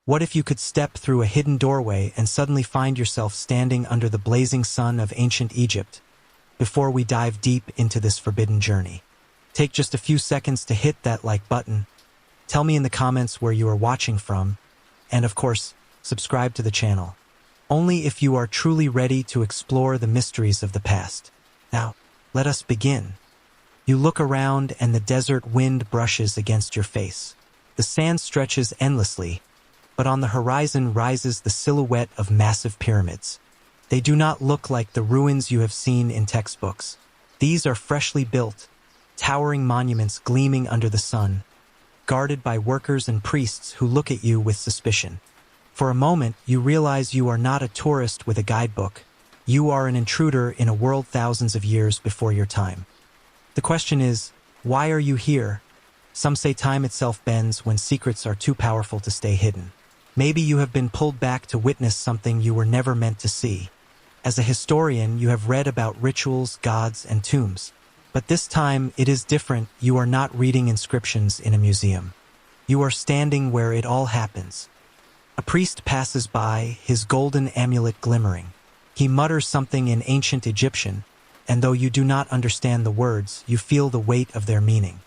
What if you could step through a hidden doorway and suddenly find yourself standing under the blazing sun of ancient Egypt? Before we dive deep into this forbidden journey, take just a few seconds to hit that like button. Tell me in the comments where you are watching from, and of course, subscribe to the channel. Only if you are truly ready to explore the mysteries of the past. Now, let us begin. You look around and the desert wind brushes against your face. The sand stretches endlessly, but on the horizon rises the silhouette of massive pyramids. They do not look like the ruins you have seen in textbooks. These are freshly built, towering monuments gleaming under the sun, guarded by workers and priests who look at you with suspicion. For a moment, you realize you are not a tourist with a guidebook. You are an intruder in a world thousands of years before your time. The question is, why are you here? Some say time itself bends when secrets are too powerful to stay hidden. Maybe you have been pulled back to witness something you were never meant to see. As a historian, you have read about rituals, gods, and tombs. But this time, it is different. You are not reading inscriptions in a museum. You are standing where it all happens. A priest passes by, his golden amulet glimmering. He mutters something in ancient Egyptian, and though you do not understand the words, you feel the weight of their meaning.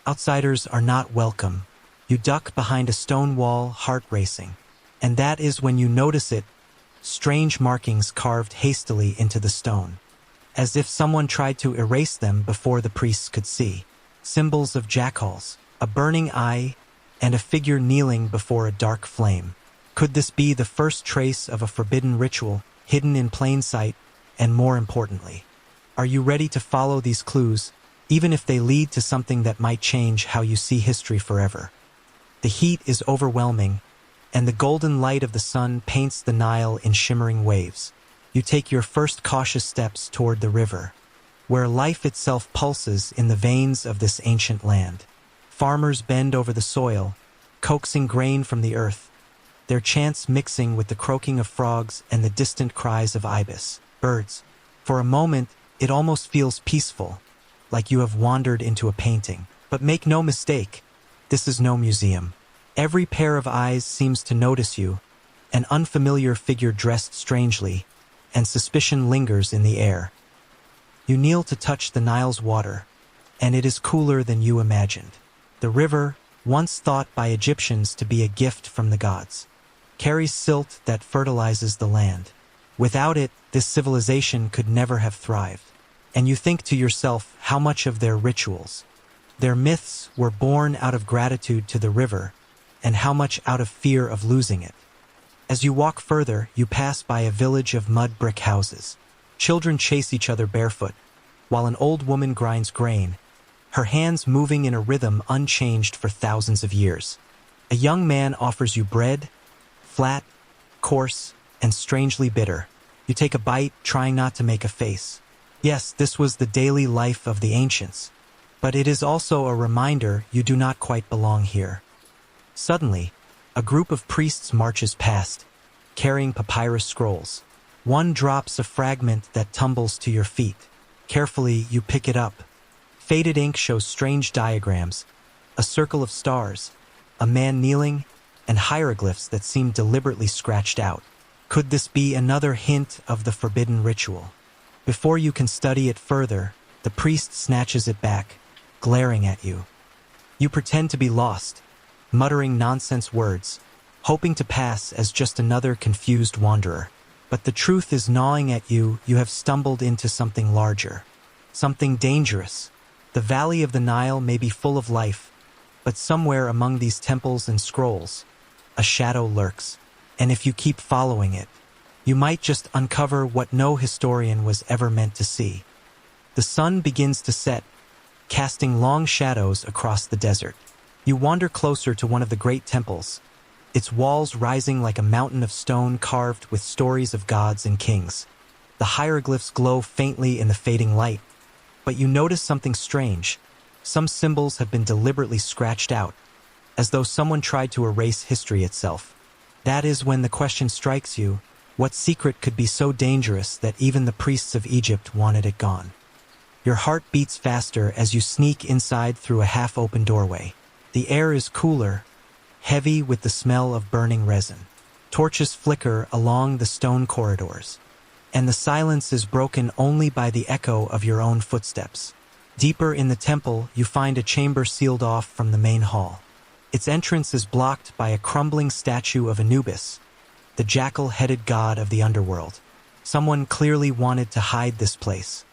Outsiders are not welcome. You duck behind a stone wall, heart racing. And that is when you notice it, strange markings carved hastily into the stone, as if someone tried to erase them before the priests could see. Symbols of jackals, a burning eye, and a figure kneeling before a dark flame. Could this be the first trace of a forbidden ritual, hidden in plain sight, and more importantly, are you ready to follow these clues, even if they lead to something that might change how you see history forever? The heat is overwhelming, and the golden light of the sun paints the Nile in shimmering waves. You take your first cautious steps toward the river, where life itself pulses in the veins of this ancient land. Farmers bend over the soil, coaxing grain from the earth, their chants mixing with the croaking of frogs and the distant cries of ibis, birds. For a moment, it almost feels peaceful, like you have wandered into a painting. But make no mistake, this is no museum. Every pair of eyes seems to notice you, an unfamiliar figure dressed strangely, and suspicion lingers in the air. You kneel to touch the Nile's water, and it is cooler than you imagined. The river, once thought by Egyptians to be a gift from the gods, carries silt that fertilizes the land. Without it, this civilization could never have thrived. And you think to yourself how much of their rituals, their myths were born out of gratitude to the river, and how much out of fear of losing it. As you walk further, you pass by a village of mud brick houses. Children chase each other barefoot, while an old woman grinds grain, her hands moving in a rhythm unchanged for thousands of years. A young man offers you bread, flat, coarse, and strangely bitter. You take a bite, trying not to make a face. Yes, this was the daily life of the ancients, but it is also a reminder you do not quite belong here. Suddenly, a group of priests marches past, carrying papyrus scrolls. One drops a fragment that tumbles to your feet. Carefully, you pick it up. Faded ink shows strange diagrams, a circle of stars, a man kneeling, and hieroglyphs that seem deliberately scratched out. Could this be another hint of the forbidden ritual? Before you can study it further, the priest snatches it back, glaring at you. You pretend to be lost, muttering nonsense words, hoping to pass as just another confused wanderer. But the truth is gnawing at you. You have stumbled into something larger, something dangerous. The valley of the Nile may be full of life, but somewhere among these temples and scrolls, a shadow lurks. And if you keep following it, you might just uncover what no historian was ever meant to see. The sun begins to set, casting long shadows across the desert. You wander closer to one of the great temples, its walls rising like a mountain of stone carved with stories of gods and kings. The hieroglyphs glow faintly in the fading light, but you notice something strange. Some symbols have been deliberately scratched out, as though someone tried to erase history itself. That is when the question strikes you, what secret could be so dangerous that even the priests of Egypt wanted it gone? Your heart beats faster as you sneak inside through a half-open doorway. The air is cooler, heavy with the smell of burning resin. Torches flicker along the stone corridors, and the silence is broken only by the echo of your own footsteps. Deeper in the temple, you find a chamber sealed off from the main hall. Its entrance is blocked by a crumbling statue of Anubis, the jackal-headed god of the underworld. Someone clearly wanted to hide this place.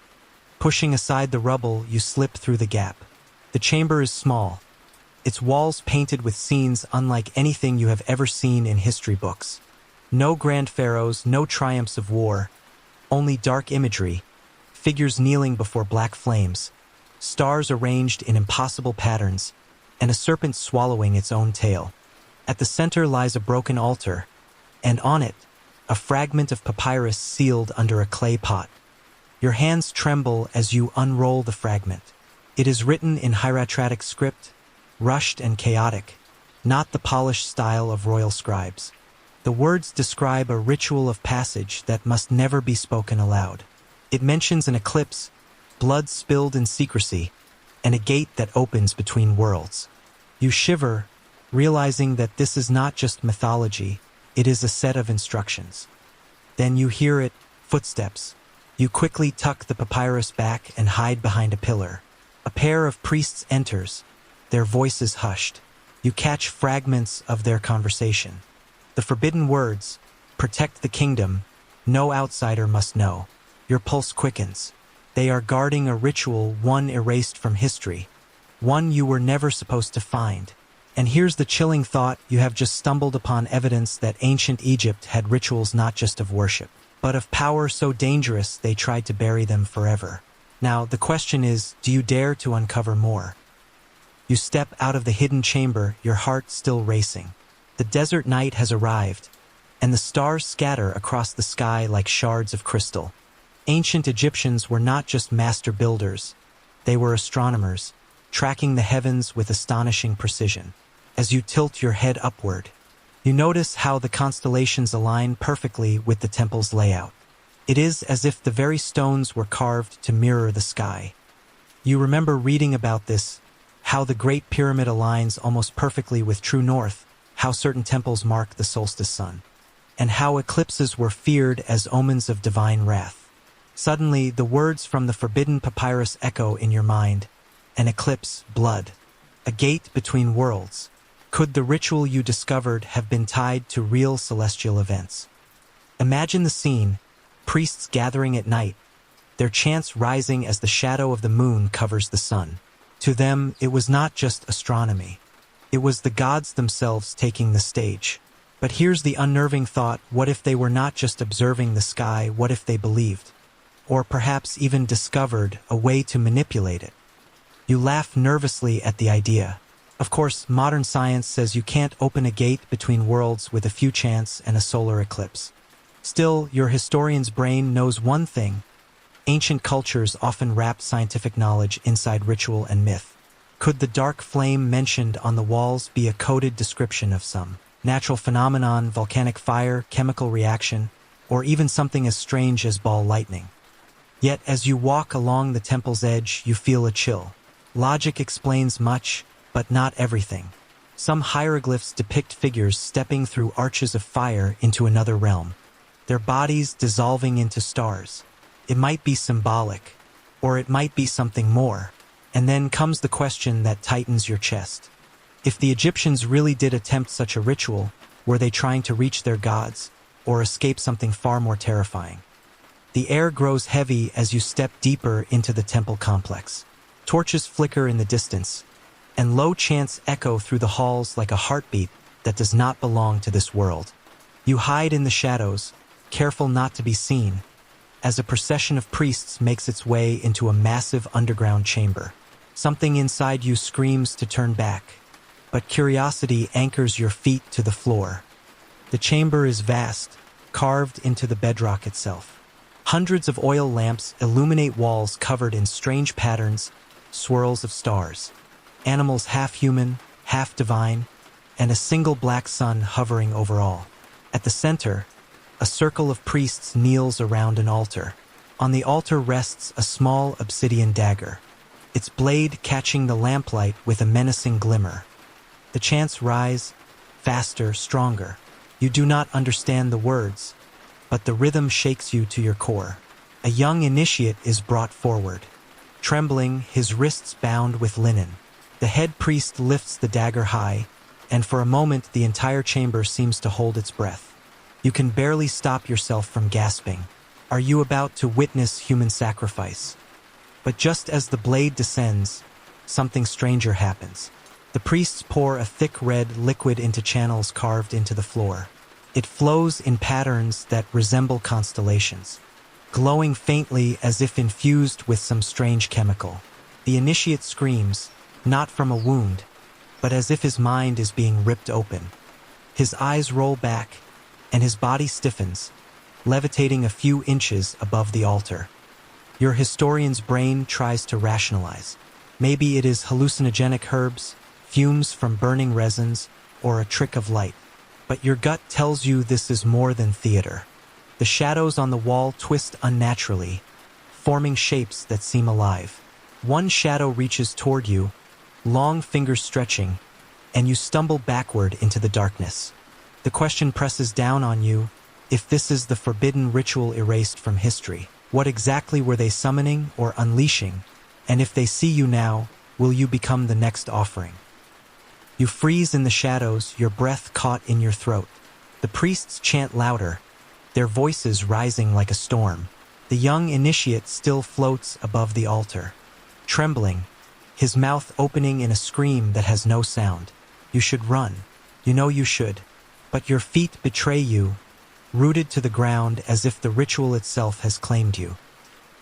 Pushing aside the rubble, you slip through the gap. The chamber is small, its walls painted with scenes unlike anything you have ever seen in history books. No grand pharaohs, no triumphs of war, only dark imagery, figures kneeling before black flames, stars arranged in impossible patterns, and a serpent swallowing its own tail. At the center lies a broken altar, and on it, a fragment of papyrus sealed under a clay pot. Your hands tremble as you unroll the fragment. It is written in hieratic script, rushed and chaotic, not the polished style of royal scribes. The words describe a ritual of passage that must never be spoken aloud. It mentions an eclipse, blood spilled in secrecy, and a gate that opens between worlds. You shiver, realizing that this is not just mythology, it is a set of instructions. Then you hear it, footsteps. You quickly tuck the papyrus back and hide behind a pillar. A pair of priests enters, their voices hushed. You catch fragments of their conversation. The forbidden words, protect the kingdom, no outsider must know. Your pulse quickens. They are guarding a ritual, one erased from history, one you were never supposed to find. And here's the chilling thought, you have just stumbled upon evidence that ancient Egypt had rituals not just of worship, but of power so dangerous they tried to bury them forever. Now, the question is, do you dare to uncover more? You step out of the hidden chamber, your heart still racing. The desert night has arrived, and the stars scatter across the sky like shards of crystal. Ancient Egyptians were not just master builders, they were astronomers, tracking the heavens with astonishing precision. As you tilt your head upward, you notice how the constellations align perfectly with the temple's layout. It is as if the very stones were carved to mirror the sky. You remember reading about this, how the Great Pyramid aligns almost perfectly with true north, how certain temples mark the solstice sun, and how eclipses were feared as omens of divine wrath. Suddenly, the words from the forbidden papyrus echo in your mind. An eclipse, blood, a gate between worlds. Could the ritual you discovered have been tied to real celestial events? Imagine the scene, priests gathering at night, their chants rising as the shadow of the moon covers the sun. To them, it was not just astronomy. It was the gods themselves taking the stage. But here's the unnerving thought, what if they were not just observing the sky, what if they believed? Or perhaps even discovered a way to manipulate it? You laugh nervously at the idea. Of course, modern science says you can't open a gate between worlds with a few chants and a solar eclipse. Still, your historian's brain knows one thing. Ancient cultures often wrapped scientific knowledge inside ritual and myth. Could the dark flame mentioned on the walls be a coded description of some natural phenomenon, volcanic fire, chemical reaction, or even something as strange as ball lightning? Yet, as you walk along the temple's edge, you feel a chill. Logic explains much, but not everything. Some hieroglyphs depict figures stepping through arches of fire into another realm, their bodies dissolving into stars. It might be symbolic, or it might be something more. And then comes the question that tightens your chest. If the Egyptians really did attempt such a ritual, were they trying to reach their gods, or escape something far more terrifying? The air grows heavy as you step deeper into the temple complex. Torches flicker in the distance, and low chants echo through the halls like a heartbeat that does not belong to this world. You hide in the shadows, careful not to be seen, as a procession of priests makes its way into a massive underground chamber. Something inside you screams to turn back, but curiosity anchors your feet to the floor. The chamber is vast, carved into the bedrock itself. Hundreds of oil lamps illuminate walls covered in strange patterns, swirls of stars. Animals half human, half divine, and a single black sun hovering over all. At the center, a circle of priests kneels around an altar. On the altar rests a small obsidian dagger, its blade catching the lamplight with a menacing glimmer. The chants rise, faster, stronger. You do not understand the words, but the rhythm shakes you to your core. A young initiate is brought forward. Trembling, his wrists bound with linen. The head priest lifts the dagger high, and for a moment the entire chamber seems to hold its breath. You can barely stop yourself from gasping. Are you about to witness human sacrifice? But just as the blade descends, something stranger happens. The priests pour a thick red liquid into channels carved into the floor. It flows in patterns that resemble constellations, glowing faintly as if infused with some strange chemical. The initiate screams, not from a wound, but as if his mind is being ripped open. His eyes roll back, and his body stiffens, levitating a few inches above the altar. Your historian's brain tries to rationalize. Maybe it is hallucinogenic herbs, fumes from burning resins, or a trick of light. But your gut tells you this is more than theater. The shadows on the wall twist unnaturally, forming shapes that seem alive. One shadow reaches toward you, long fingers stretching, and you stumble backward into the darkness. The question presses down on you: if this is the forbidden ritual erased from history, what exactly were they summoning or unleashing? And if they see you now, will you become the next offering? You freeze in the shadows, your breath caught in your throat. The priests chant louder, their voices rising like a storm. The young initiate still floats above the altar, trembling, his mouth opening in a scream that has no sound. You should run. You know you should. But your feet betray you, rooted to the ground as if the ritual itself has claimed you.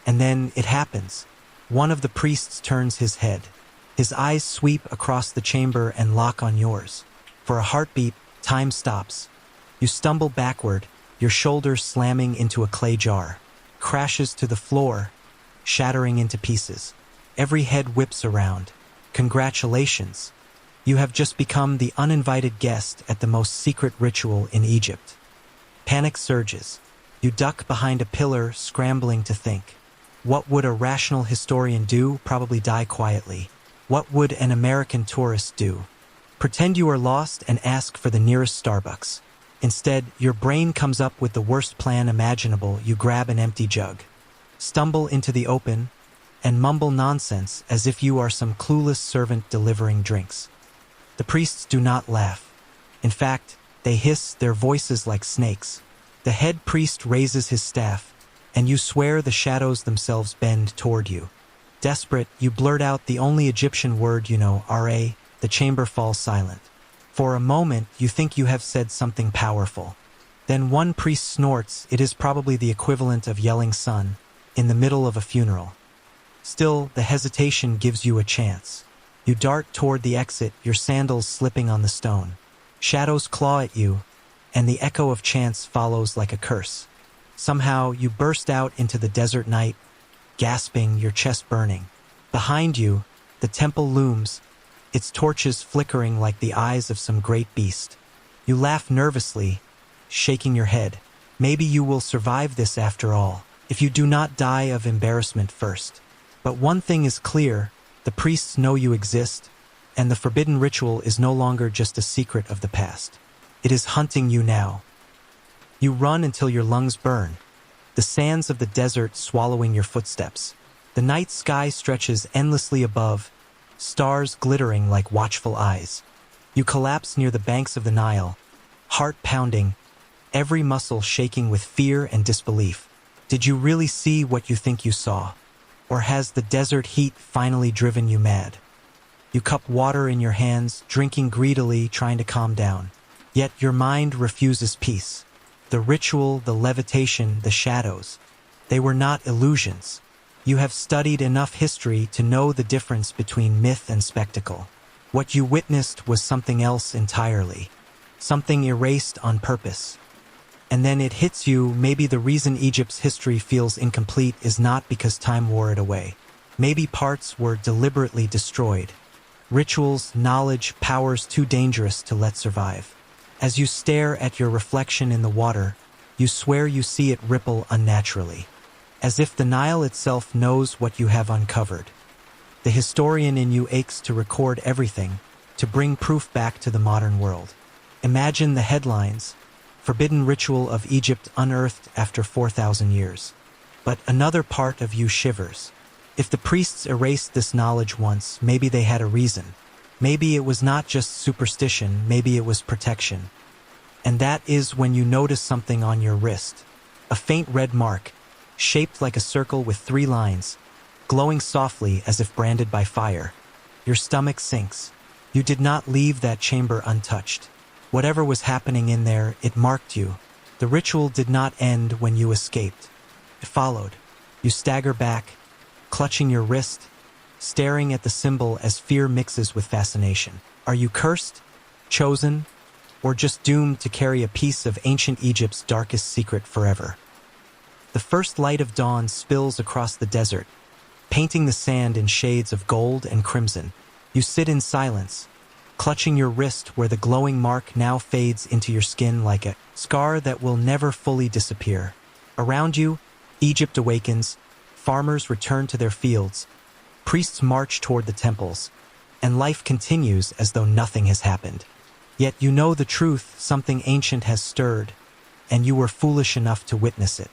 And then it happens. One of the priests turns his head. His eyes sweep across the chamber and lock on yours. For a heartbeat, time stops. You stumble backward, your shoulder slamming into a clay jar, crashes to the floor, shattering into pieces. Every head whips around. Congratulations. You have just become the uninvited guest at the most secret ritual in Egypt. Panic surges. You duck behind a pillar, scrambling to think. What would a rational historian do? Probably die quietly. What would an American tourist do? Pretend you are lost and ask for the nearest Starbucks. Instead, your brain comes up with the worst plan imaginable. You grab an empty jug, stumble into the open, and mumble nonsense as if you are some clueless servant delivering drinks. The priests do not laugh. In fact, they hiss, their voices like snakes. The head priest raises his staff, and you swear the shadows themselves bend toward you. Desperate, you blurt out the only Egyptian word you know, Ra. The chamber falls silent. For a moment, you think you have said something powerful. Then one priest snorts. It is probably the equivalent of yelling "son" in the middle of a funeral. Still, the hesitation gives you a chance. You dart toward the exit, your sandals slipping on the stone. Shadows claw at you, and the echo of chants follows like a curse. Somehow, you burst out into the desert night, gasping, your chest burning. Behind you, the temple looms, its torches flickering like the eyes of some great beast. You laugh nervously, shaking your head. Maybe you will survive this after all, if you do not die of embarrassment first. But one thing is clear: the priests know you exist, and the forbidden ritual is no longer just a secret of the past. It is hunting you now. You run until your lungs burn, the sands of the desert swallowing your footsteps. The night sky stretches endlessly above, stars glittering like watchful eyes. You collapse near the banks of the Nile, heart pounding, every muscle shaking with fear and disbelief. Did you really see what you think you saw? Or has the desert heat finally driven you mad? You cup water in your hands, drinking greedily, trying to calm down. Yet your mind refuses peace. The ritual, the levitation, the shadows, they were not illusions. You have studied enough history to know the difference between myth and spectacle. What you witnessed was something else entirely, something erased on purpose. And then it hits you: maybe the reason Egypt's history feels incomplete is not because time wore it away. Maybe parts were deliberately destroyed. Rituals, knowledge, powers too dangerous to let survive. As you stare at your reflection in the water, you swear you see it ripple unnaturally, as if the Nile itself knows what you have uncovered. The historian in you aches to record everything, to bring proof back to the modern world. Imagine the headlines: Forbidden Ritual of Egypt unearthed after 4,000 years. But another part of you shivers. If the priests erased this knowledge once, maybe they had a reason. Maybe it was not just superstition, maybe it was protection. And that is when you notice something on your wrist. A faint red mark, shaped like a circle with 3 lines, glowing softly as if branded by fire. Your stomach sinks. You did not leave that chamber untouched. Whatever was happening in there, it marked you. The ritual did not end when you escaped. It followed. You stagger back, clutching your wrist, staring at the symbol as fear mixes with fascination. Are you cursed, chosen, or just doomed to carry a piece of ancient Egypt's darkest secret forever? The first light of dawn spills across the desert, painting the sand in shades of gold and crimson. You sit in silence, clutching your wrist where the glowing mark now fades into your skin like a scar that will never fully disappear. Around you, Egypt awakens, farmers return to their fields, priests march toward the temples, and life continues as though nothing has happened. Yet you know the truth: something ancient has stirred, and you were foolish enough to witness it.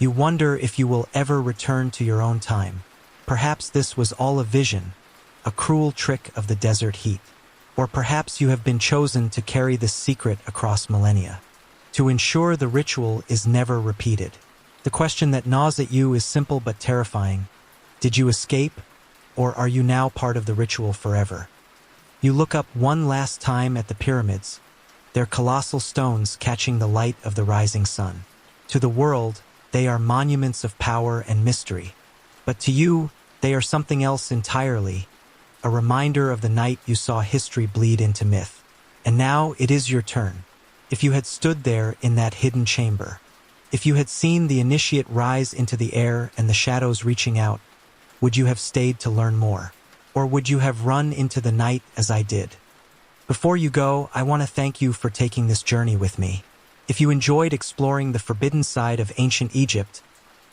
You wonder if you will ever return to your own time. Perhaps this was all a vision, a cruel trick of the desert heat. Or perhaps you have been chosen to carry this secret across millennia, to ensure the ritual is never repeated. The question that gnaws at you is simple but terrifying. Did you escape, or are you now part of the ritual forever? You look up one last time at the pyramids, their colossal stones catching the light of the rising sun. To the world, they are monuments of power and mystery. But to you, they are something else entirely, a reminder of the night you saw history bleed into myth. And now it is your turn. If you had stood there in that hidden chamber, if you had seen the initiate rise into the air and the shadows reaching out, would you have stayed to learn more? Or would you have run into the night as I did? Before you go, I want to thank you for taking this journey with me. If you enjoyed exploring the forbidden side of ancient Egypt,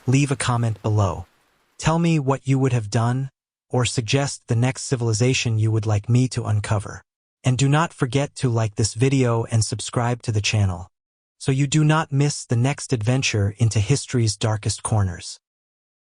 leave a comment below. Tell me what you would have done, or suggest the next civilization you would like me to uncover. And do not forget to like this video and subscribe to the channel, so you do not miss the next adventure into history's darkest corners.